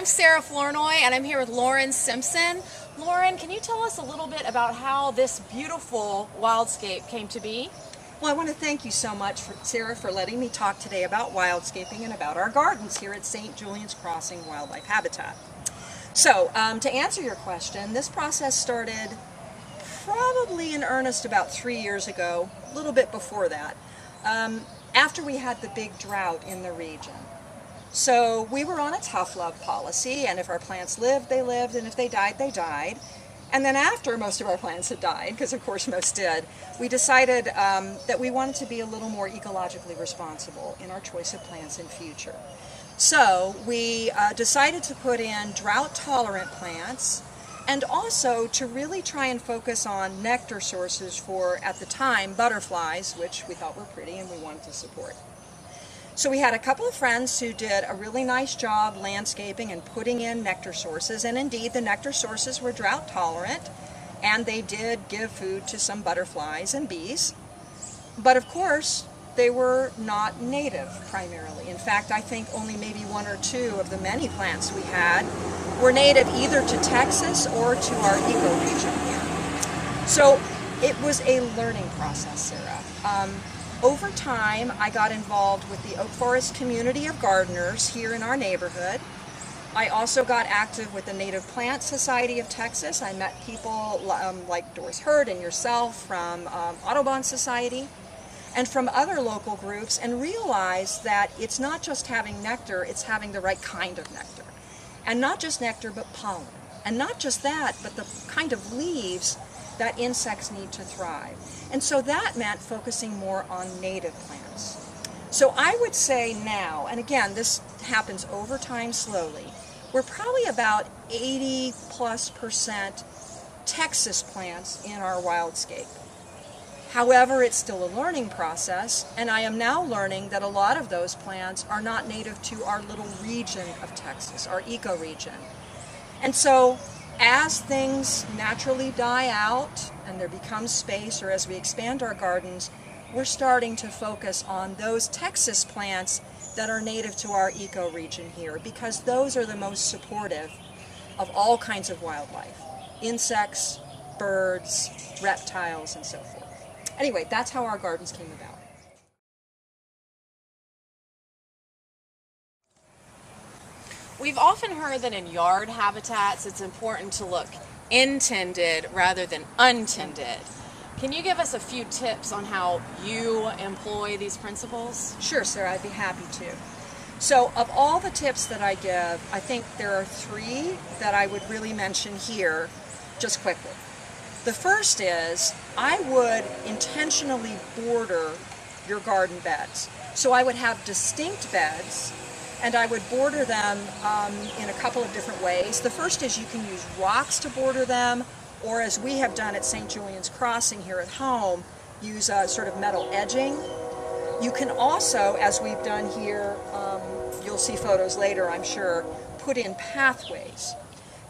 Sarah Flournoy, and I'm here with Lauren Simpson. Lauren, can you tell us a little bit about how this beautiful Wildscape came to be? Well, I want to thank you so much, Sarah, for letting me talk today about wildscaping and about our gardens here at St. Julian's Crossing Wildlife Habitat. So, to answer your question, this process started probably in earnest about 3 years ago, a little bit before that, after we had the big drought in the region. So we were on a tough love policy, and if our plants lived, they lived, and if they died, they died. And then after most of our plants had died, because of course most did, we decided that we wanted to be a little more ecologically responsible in our choice of plants in future. So we decided to put in drought-tolerant plants, and also to really try and focus on nectar sources for, at the time, butterflies, which we thought were pretty and we wanted to support. So we had a couple of friends who did a really nice job landscaping and putting in nectar sources, and indeed the nectar sources were drought tolerant, and they did give food to some butterflies and bees. But of course, they were not native primarily. In fact, I think only maybe one or two of the many plants we had were native either to Texas or to our ecoregion here. So it was a learning process, Sarah. Over time, I got involved with the Oak Forest community of gardeners here in our neighborhood. I also got active with the Native Plant Society of Texas. I met people like Doris Hurd and yourself from Audubon Society and from other local groups, and realized that it's not just having nectar, it's having the right kind of nectar. And not just nectar, but pollen. And not just that, but the kind of leaves that insects need to thrive. And so that meant focusing more on native plants. So I would say now, and again, this happens over time slowly, we're probably about 80+% Texas plants in our wildscape. However, it's still a learning process, and I am now learning that a lot of those plants are not native to our little region of Texas, our ecoregion. And so as things naturally die out and there becomes space, or as we expand our gardens, we're starting to focus on those Texas plants that are native to our ecoregion here, because those are the most supportive of all kinds of wildlife, insects, birds, reptiles, and so forth. Anyway, that's how our gardens came about. We've often heard that in yard habitats it's important to look intended rather than untended. Can you give us a few tips on how you employ these principles? Sure, Sarah, I'd be happy to. So of all the tips that I give, I think there are 3 that I would really mention here just quickly. The first is I would intentionally border your garden beds. So I would have distinct beds, and I would border them in a couple of different ways. The first is you can use rocks to border them, or as we have done at St. Julian's Crossing here at home, use a sort of metal edging. You can also, as we've done here, you'll see photos later, I'm sure, put in pathways.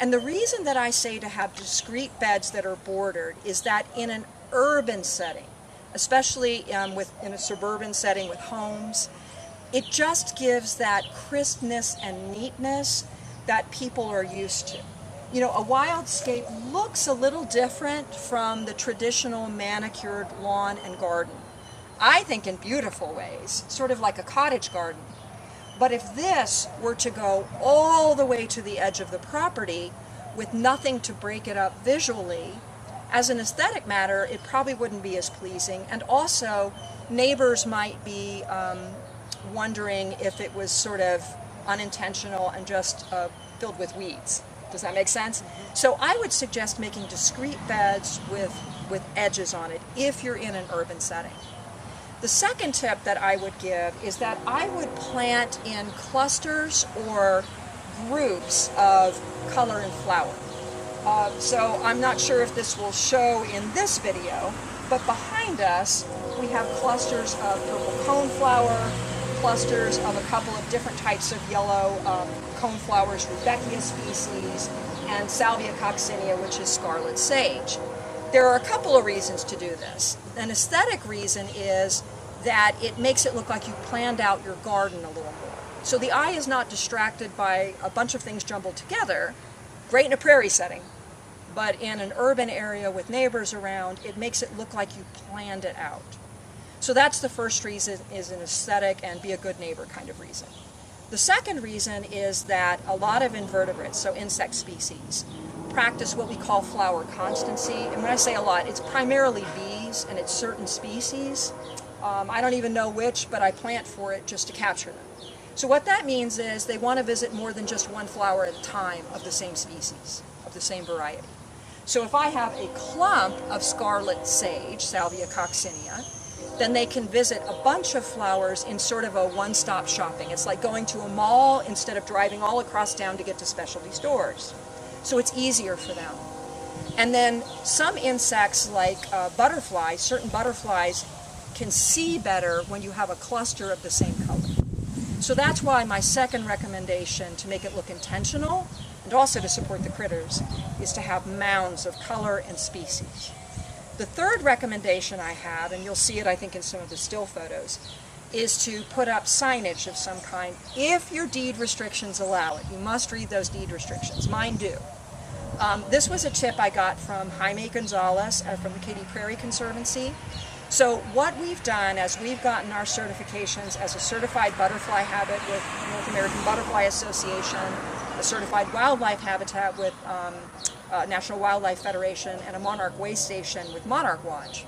And the reason that I say to have discrete beds that are bordered is that in an urban setting, especially in a suburban setting with homes, it just gives that crispness and neatness that people are used to. You know, a wildscape looks a little different from the traditional manicured lawn and garden. I think in beautiful ways, sort of like a cottage garden. But if this were to go all the way to the edge of the property with nothing to break it up visually, as an aesthetic matter, it probably wouldn't be as pleasing. And also, neighbors might be wondering if it was sort of unintentional and just filled with weeds. Does that make sense? So I would suggest making discrete beds with edges on it if you're in an urban setting. The second tip that I would give is that I would plant in clusters or groups of color and flower. So I'm not sure if this will show in this video, but behind us we have clusters of purple coneflower, clusters of a couple of different types of yellow coneflowers, Rudbeckia species, and Salvia coccinea, which is scarlet sage. There are a couple of reasons to do this. An aesthetic reason is that it makes it look like you planned out your garden a little more. So the eye is not distracted by a bunch of things jumbled together. Great in a prairie setting, but in an urban area with neighbors around, it makes it look like you planned it out. So that's the first reason, is an aesthetic and be a good neighbor kind of reason. The second reason is that a lot of invertebrates, so insect species, practice what we call flower constancy. And when I say a lot, it's primarily bees and it's certain species. I don't even know which, but I plant for it just to capture them. So what that means is they want to visit more than just one flower at a time of the same species, of the same variety. So if I have a clump of scarlet sage, Salvia coccinea, then they can visit a bunch of flowers in sort of a one-stop shopping. It's like going to a mall instead of driving all across town to get to specialty stores. So it's easier for them. And then some insects like butterflies, certain butterflies can see better when you have a cluster of the same color. So that's why my second recommendation, to make it look intentional and also to support the critters, is to have mounds of color and species. The third recommendation I have, and you'll see it I think in some of the still photos, is to put up signage of some kind if your deed restrictions allow it. You must read those deed restrictions. Mine do. This was a tip I got from Jaime Gonzalez from the Katy Prairie Conservancy. So what we've done as we've gotten our certifications as a certified butterfly habit with North American Butterfly Association, a certified wildlife habitat with National Wildlife Federation, and a monarch way station with Monarch Watch,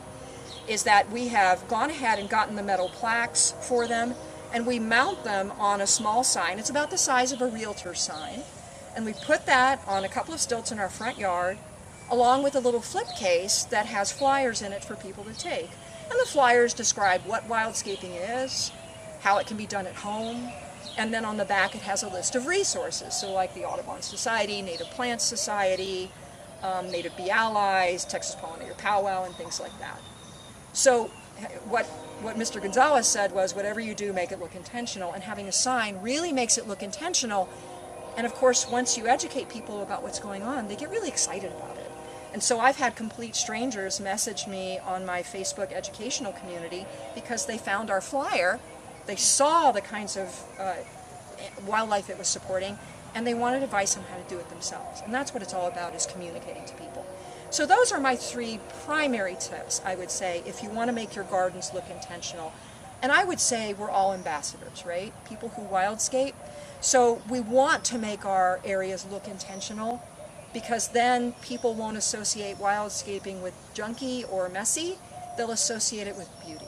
is that we have gone ahead and gotten the metal plaques for them, and we mount them on a small sign. It's about the size of a realtor sign, and we put that on a couple of stilts in our front yard, along with a little flip case that has flyers in it for people to take. And the flyers describe what wildscaping is, how it can be done at home, and then on the back it has a list of resources, so like the Audubon Society, Native Plants Society, Native Bee Allies, Texas Pollinator Powwow, and things like that. So what Mr. Gonzalez said was, whatever you do, make it look intentional, and having a sign really makes it look intentional. And of course, once you educate people about what's going on, they get really excited about it. And so I've had complete strangers message me on my Facebook educational community because they found our flyer, they saw the kinds of wildlife it was supporting, and they wanted advice on how to do it themselves. And that's what it's all about, is communicating to people. So those are my three primary tips, I would say, if you want to make your gardens look intentional. And I would say we're all ambassadors, right? People who wildscape. So we want to make our areas look intentional, because then people won't associate wildscaping with junky or messy. They'll associate it with beauty.